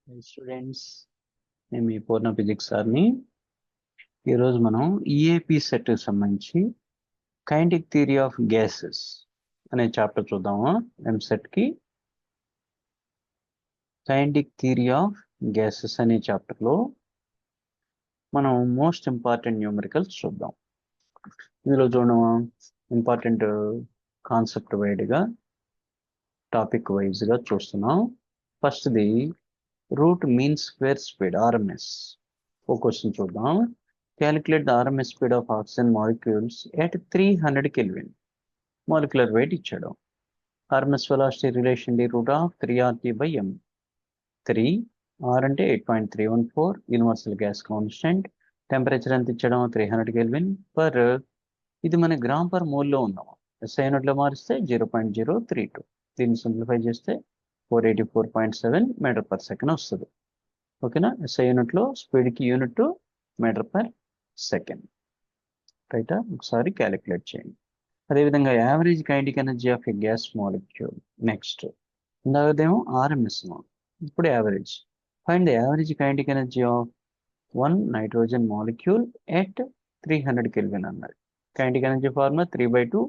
Hi students, నేను మీ పూర్ణ physics సార్ని. ఈరోజు మనం ఈఏపి సెట్ సంబంధించి కైనెటిక్ థియరీ ఆఫ్ గ్యాసెస్ అనే చాప్టర్ చూద్దాము. ఎంసెట్కి కైనెటిక్ థియరీ ఆఫ్ గ్యాసెస్ అనే చాప్టర్లో మనం మోస్ట్ ఇంపార్టెంట్ న్యూమరికల్స్ చూద్దాం. ఇందులో చూడడం ఇంపార్టెంట్ కాన్సెప్ట్ వైడ్గా టాపిక్ వైజ్గా చూస్తున్నాం. ఫస్ట్ది root mean square speed RMS. ఒక క్వశ్చన్ చూద్దాం. Calculate the RMS speed of oxygen molecules at 300 Kelvin. Molecular weight ఇచ్చాడు. RMS velocity relation the root of 3RT/m. 3 R అంటే 8.314 universal gas constant. టెంపరేచర్ ఎంత ఇచ్చాడు 300 Kelvin పర్. ఇది మన gram per mole లో ఉన్నాము. SI యూనిట్లో మారిస్తే 0.032. దీన్ని సింప్లిఫై చేస్తే 484.7 మీటర్ పర్ సెకండ్ వస్తుంది. ఓకేనా. SI యూనిట్లో స్పీడ్కి యూనిట్ మీటర్ పర్ సెకండ్. రైటా, ఒకసారి క్యాలిక్యులేట్ చేయండి. అదేవిధంగా average kinetic energy of a gas molecule. Next ఇందాకదేమో ఆర్ఎంఎస్, ఇప్పుడు average. Find the average kinetic energy of 1 nitrogen molecule at 300 kelvin అన్నాడు. కైనెటిక్ ఎనర్జీ ఫార్ములా 3/2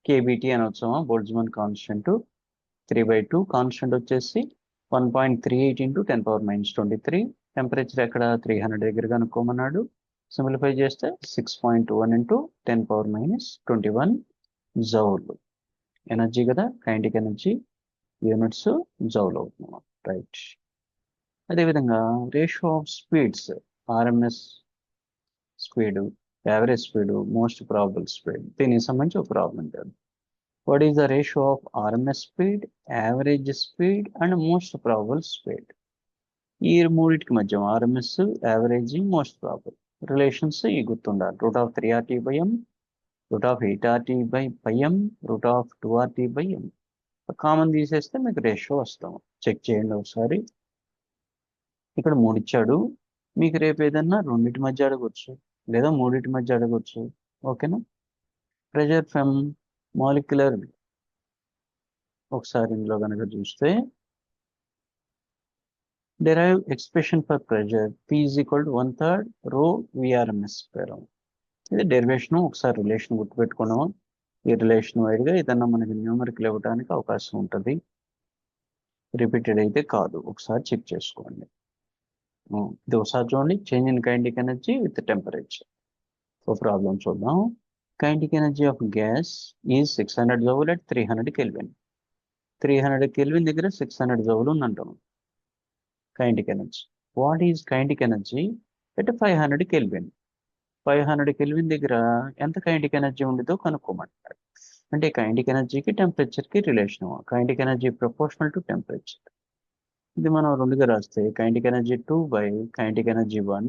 KBT అని వచ్చాము. Boltzmann constant 3/2. కాన్స్టెంట్ వచ్చేసి 1.38 × 10⁻⁻23. టెంపరేచర్ ఎక్కడ 300 దగ్గర కనుక్కోమన్నాడు. సింప్లిఫై చేస్తే 6.1 × 10⁻21 జౌల్. ఎనర్జీ కదా, కైనెటిక్ ఎనర్జీ యూనిట్స్ జౌల్ అవుతున్నాం. రైట్. అదేవిధంగా ratio of speeds, RMS speed, average speed, most probable speed. దీనికి సంబంధించి ఒక ప్రాబ్లం కాదు. What is the ratio of RMS speed, average speed and most probable speed? ఈ మూడింటికి మధ్య RMS, average, most probable relations ఈ గుర్తుండాలి. √3RT/m, √8RT/m, √2RT/m. కామన్ తీసేస్తే మీకు రేషియో వస్తాం. చెక్ చేయండి ఒకసారి. ఇక్కడ 3 ఇచ్చాడు. మీకు రేపు ఏదన్నా రెండింటి మధ్య అడగొచ్చు, లేదా మూడింటి మధ్య అడగొచ్చు. ఓకేనా. ప్రెషర్ ఫ్రమ్ మాలిక్యులర్, ఒకసారి ఇందులో కనుక చూస్తే derive expression for pressure P is equal to 1/3 rho VRMS square. ఇది డెరివేషన్. ఒకసారి రిలేషన్ గుర్తుపెట్టుకున్నాము. ఈ రిలేషన్ వైడ్గా ఏదన్నా మనకి న్యూమరికల్ ఇవ్వడానికి అవకాశం ఉంటుంది. రిపీటెడ్ అయితే కాదు, ఒకసారి చెక్ చేసుకోండి. ఇది ఒకసారి చూడండి. Change in kinetic energy with temperature. ఒక ప్రాబ్లం చూద్దాం. Kinetic energy of gas is 600 joule at 300 kelvin. 300 kelvin దగ్గర 600 జౌల్ ఉందంటాం kinetic energy. What is kinetic energy at 500 kelvin? 500 kelvin దగ్గర ఎంత కైనెటిక్ ఎనర్జీ ఉండదో కనుక్కోమంటారు. అంటే కైనెటిక్ ఎనర్జీకి టెంపరేచర్కి relation. Kinetic energy proportional to temperature. ఇది మనం రెండుగా రాస్తే kinetic energy kinetic energy 1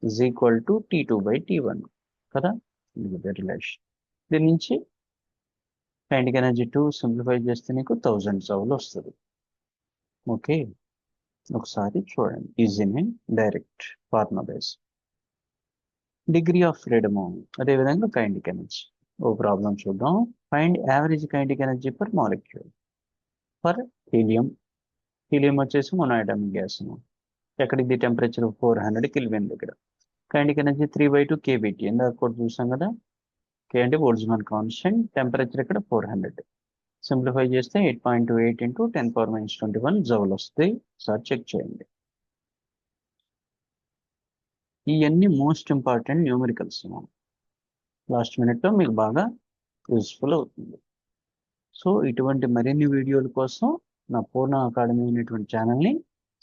is equal to T2/T1 కదా. ఇది రిలేషన్. దీని నుంచి కైనెటిక్ ఎనర్జీ 2 సింప్లిఫై చేస్తే నీకు 1000 జౌల్ వస్తుంది. ఓకే, ఒకసారి చూడండి. ఈజీనే, direct formula base. Degree of freedom, అదేవిధంగా కైనెటిక్ ఎనర్జీ. ఓ ప్రాబ్లం చూద్దాం. Find average kinetic energy per molecule for helium. Helium వచ్చేసి మొనోఅటామిక్ గ్యాస్. ఎక్కడికి టెంపరేచర్ 400 కెల్విన్ దగ్గర. Kinetic energy 3/2 KBT. ఇందాక కూడా చూసాం కదా. K అంటే బోల్ట్జ్మాన్ కాన్స్టెంట్. టెంపరేచర్ ఇక్కడ 400. సింప్లిఫై చేస్తే 8.28 × 10⁻21 జౌల్ వస్తుంది. ఒకసారి చెక్ చేయండి. ఇవన్నీ మోస్ట్ ఇంపార్టెంట్ న్యూమరికల్స్. లాస్ట్ మినిట్లో మీకు బాగా యూస్ఫుల్ అవుతుంది. సో ఇటువంటి మరిన్ని వీడియోల కోసం నా పూర్ణ అకాడమీ అనేటువంటి ఛానల్ని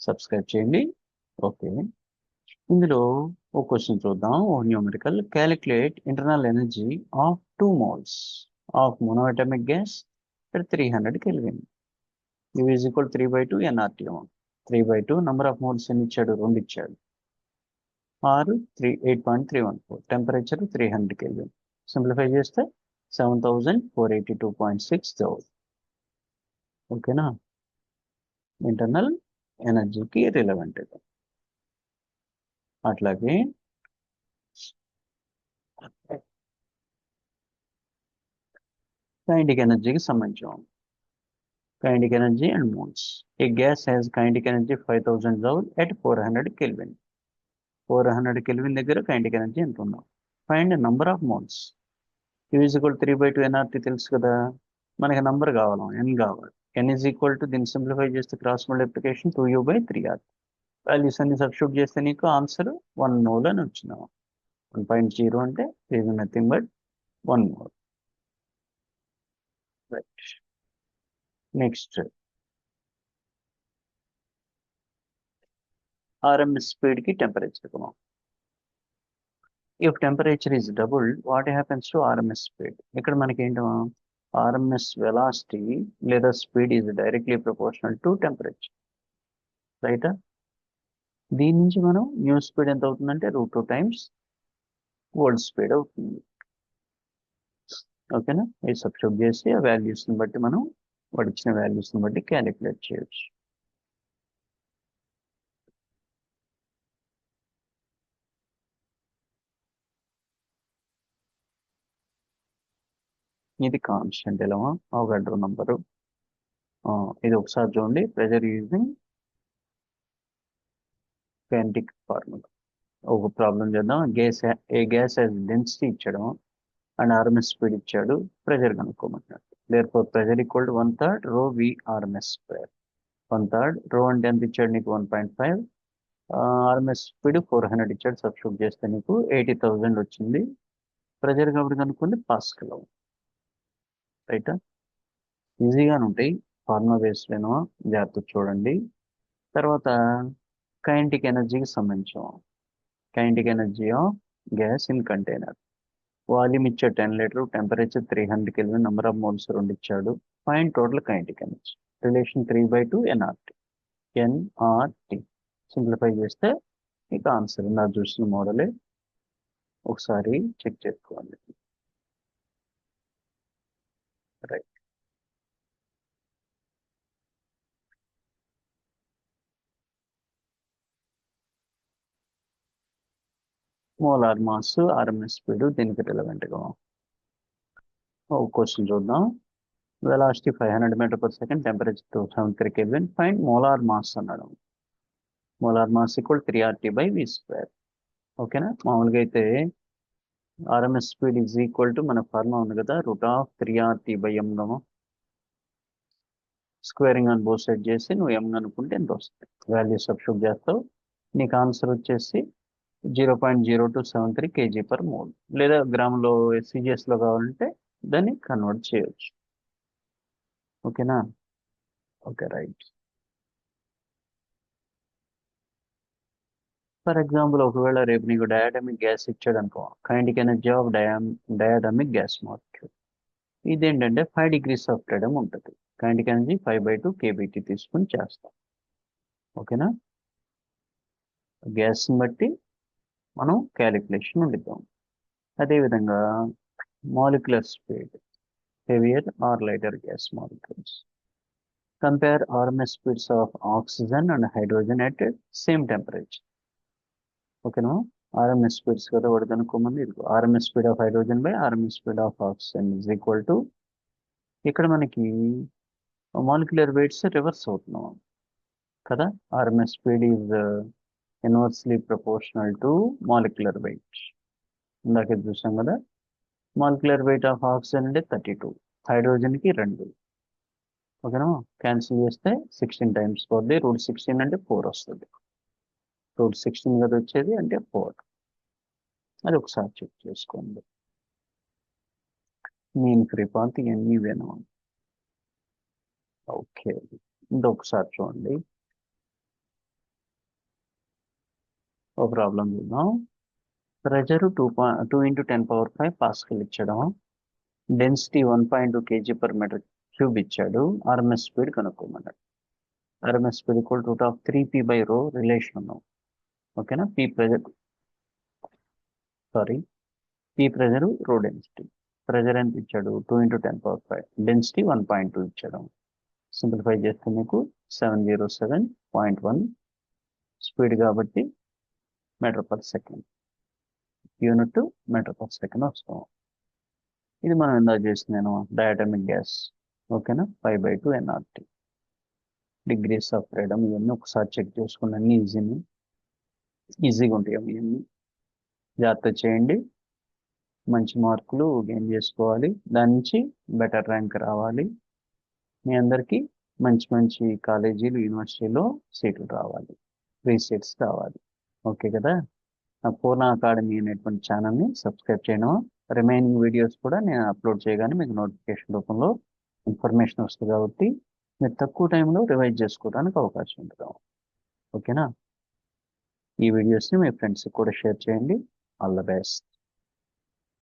సబ్స్క్రైబ్ చేయండి. ఓకే, ఇందులో ఒక క్వశ్చన్ చూద్దాం. ఓ numerical. Calculate internal energy of 2 moles of monoatomic gas at 300 kelvin. U is equal to 3/2 nRT. 3/2 number of moles ఎన్ని ఇచ్చాడు? 2 ఇచ్చాడు. R 8.314. Temperature 300 kelvin. సింప్లిఫై చేస్తే 7482.6 జౌల్. ఓకేనా. ఇంటర్నల్ ఎనర్జీకి రిలవెంట్. అట్లాగే కైనెటిక్ ఎనర్జీకి సంబంధించాం. kinetic energy and moles. A gas has kinetic energy 5000 joule at 400 Kelvin. 400 Kelvin దగ్గర kinetic energy ఎంత ఉందో. Find the number of moles. Q is equal to 3/2 nRT తెలుసు కదా, మనకి నంబర్ కావాలి, n కావాలి. n is equal to దీన్ని simplify చేస్తే క్రాస్ మల్టిప్లికేషన్ 2U/3R. వాల్యూస్ అన్ని సబ్స్టిట్యూట్ చేస్తే నీకు ఆన్సర్ 1 మోల్ అని వచ్చిన 1.0 అంటే is nothing but 1 mole. Right. Next RMS speed కి temperature. If temperature is double what happens to RMS speed? ఇక్కడ మనకి ఏంటో RMS వెలాసిటీ లేదా speed is directly proportional to temperature. రైటా? దీని నుంచి మనం న్యూ స్పీడ్ ఎంత అవుతుందంటే √2 టైమ్స్ వరల్డ్ స్పీడ్ అవుతుంది. ఓకేనా? ఇది సబ్స్టిట్యూట్ చేసి ఆ వాల్యూస్ని బట్టి మనం వాడు ఇచ్చిన వాల్యూస్ని బట్టి క్యాలిక్యులేట్ చేయొచ్చు. ఇది కాన్స్టెంట్ ఎలమా అవగాడ్రో నంబరు. ఇది ఒకసారి చూడండి. Pressure using kinetic formula. ఒక ప్రాబ్లం చేద్దాం. ఏ గ్యాస్ హ్యాస్ డెన్సిటీ ఇచ్చడం అండ్ RMS స్పీడ్ ఇచ్చాడు, ప్రెజర్ కనుక్కోమంటాడు. Therefore pressure equal to 1/3 rho V RMS square. 1/3 రో అంటే ఎంత ఇచ్చాడు నీకు 1.5, RMS స్పీడ్ 400 ఇచ్చాడు, సబ్స్టిట్యూట్ చేస్తే నీకు 80,000 వచ్చింది. ప్రెజర్ కాబట్టి కనుక్కుంది పాస్కల్. రైట్? ఈజీగానే ఉంటాయి, ఫార్ములా బేస్డ్ జాగ్రత్త చూడండి. తర్వాత కైనెటిక్ ఎనర్జీకి సంబంధించాం. Kinetic energy of gas in container. Volume ఇచ్చాడు 10 litre, temperature 300 kelvin, number of moles 2 ఇచ్చాడు. Find total kinetic energy. Relation 3/2 nRT. Simplify చేస్తే మీకు ఆన్సర్ నాకు చూసిన మోడలే ఒకసారి చెక్ చేసుకోండి. Right. Molar mass, RMS speed దీనికి రిలవెంట్గా ఒక క్వశ్చన్ చూద్దాం. Velocity 500 metre per second, temperature 273 kelvin. Find molar mass అన్నాడు. Molar mass equal 3RT/V². ఓకేనా? మామూలుగా అయితే RMS speed is equal to మన ఫార్ములా ఉంది కదా, √3RT/m. స్క్వేరింగ్ అని బోత్ సైడ్ చేసి నువ్వు m అనుకుంటే ఎంత వస్తుంది, వాల్యూ సబ్స్టిట్యూట్ చేస్తావు, నీకు ఆన్సర్ వచ్చేసి 0.0273 kg/mol. లేదా గ్రాములో SCGSలో కావాలంటే దాన్ని కన్వర్ట్ చేయొచ్చు. ఓకేనా? Okay, right. ఫర్ ఎగ్జాంపుల్ ఒకవేళ రేపు నీకు డయాటమిక్ గ్యాస్ ఇచ్చాడు అనుకో, kinetic energy of diatomic gas molecule ఇదేంటంటే 5 degrees ఆఫ్ ఫ్రీడమ్ ఉంటుంది. కైనెటిక్ ఎనర్జీ 5/2 kBT తీసుకుని చేస్తాం. ఓకేనా? గ్యాస్ని బట్టి మనం క్యాలిక్యులేషన్ ఉండిద్దాం. అదేవిధంగా molecular speed, heavier or lighter gas molecules. Compare RMS speeds of oxygen and hydrogen at same temperature. ఓకేనా? RMS స్పీడ్స్ కదా వాడు కనుక్కోమని. RMS speed of hydrogen by RMS speed of oxygen is equal to, ఇక్కడ మనకి molecular weights reverse అవుతున్నాం కదా. RMS speed is inversely proportional to molecular weight. ఇందాక చూసాం కదా. మాలిక్యులర్ వెయిట్ ఆఫ్ ఆక్సిజన్ అంటే 32, హైడ్రోజన్కి 2. ఓకేనా? క్యాన్సిల్ చేస్తే 16 టైమ్స్ పోద్ది. √16 అంటే 4 వస్తుంది. √16 కదా వచ్చేది, అంటే 4. అది ఒకసారి చెక్ చేసుకోండి. మీన్ ఫ్రీ పాత్ ఇవన్నీ వేను. ఓకే, ఇంకొకసారి చూడండి. ఒక ప్రాబ్లం చూద్దాం. ప్రెజర్ 2 × 10⁵ పాస్కల్ ఇచ్చడం, డెన్సిటీ 1.2 kg/m³ ఇచ్చాడు, RMS స్పీడ్ కనుక్కోమన్నాడు. RMS speed equal to √3p/ρ relation ఉన్నాం. ఓకేనా? P pressure rho density. Pressure ఎంత ఇచ్చాడు 2 × 10⁵, డెన్సిటీ 1.2 ఇచ్చాడు. సింప్లిఫై చేస్తే మీకు 707.1 స్పీడ్ కాబట్టి metre per second, unit metre per second వస్తాం. ఇది మనం ఇందాక చేసిన డయాటమిక్ గ్యాస్ ఓకేనా? 5/2 ఎన్ఆర్టీ. డిగ్రీస్ ఆఫ్ ఫ్రీడమ్ ఇవన్నీ ఒకసారి చెక్ చేసుకోండి, అన్ని ఈజీగా ఉంటాయి ఇవన్నీ. జాగ్రత్త చేయండి, మంచి మార్కులు గెయిన్ చేసుకోవాలి, దాని నుంచి బెటర్ ర్యాంక్ రావాలి, మీ అందరికీ మంచి మంచి కాలేజీలు యూనివర్సిటీలో సీట్లు రావాలి, ఫ్రీ సీట్స్ రావాలి. ఓకే కదా? నా పూర్ణ అకాడమీ అనేటువంటి ఛానల్ని సబ్స్క్రైబ్ చేయడం, రిమైనింగ్ వీడియోస్ కూడా నేను అప్లోడ్ చేయగానే మీకు నోటిఫికేషన్ రూపంలో ఇన్ఫర్మేషన్ వస్తుంది, కాబట్టి మీరు తక్కువ టైంలో రివైజ్ చేసుకోవడానికి అవకాశం ఉంటుంది. ఓకేనా? ఈ వీడియోస్ని మీ ఫ్రెండ్స్కి కూడా షేర్ చేయండి. All the best.